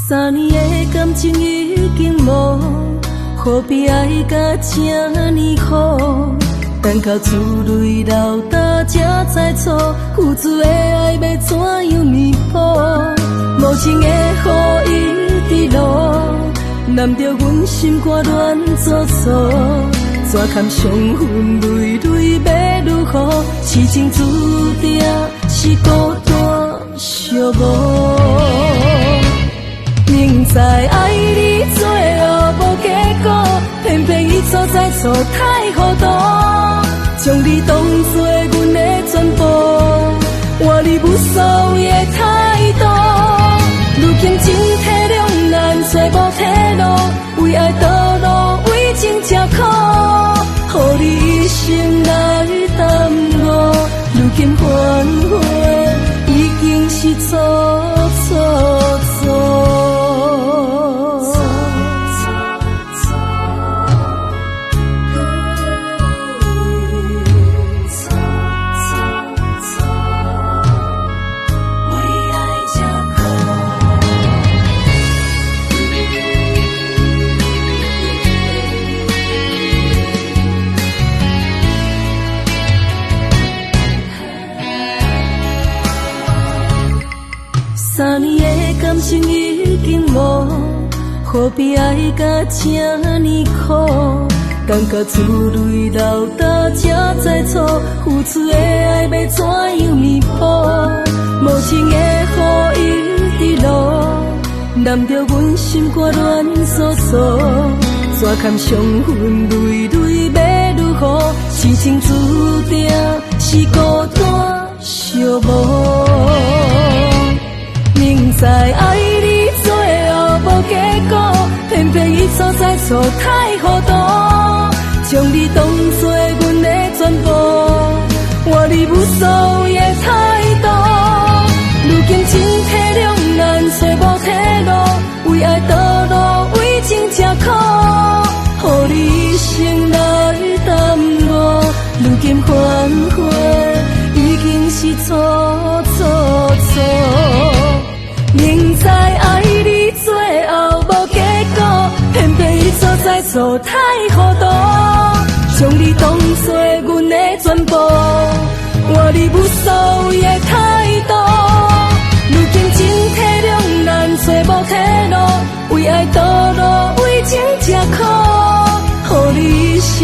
3年的感情已经无，何必爱甲这呢苦？等到珠泪流干才知错，付出的爱要怎样弥补？无情的雨一直落，难着阮心肝乱糟糟。怎堪伤痕累累要如何？痴情注定是孤单寂寞。明知爱你最后无结果，偏偏一错再错太糊涂，将你当作阮的全部，换你无所谓的态度。如今情体两难，找无退路，为爱倒路，为情吃苦，予你一生来耽误。如今反悔，已经是错错错。3年的感情已经无，何必爱甲这呢苦？感觉珠泪流干才知错，付出的爱要怎样弥补？无情的雨一直落，难着阮心肝乱糟糟。怎堪伤痕累累要如何？痴情注定是孤单寂寞。明知爱你最后无结果，偏偏一错再错太糊涂，将你当作阮的全部，换你无所谓的态度。如今情体两难，找无退路，为爱倒路，为情吃苦，予你一生来耽误。如今反悔，已经是错错错。明知爱你最后无结果，偏偏一错再错太糊涂，将你当作阮的全部，换你无所谓的态度。如今情体两难，找无退路，为爱倒路，为情吃苦，予你一生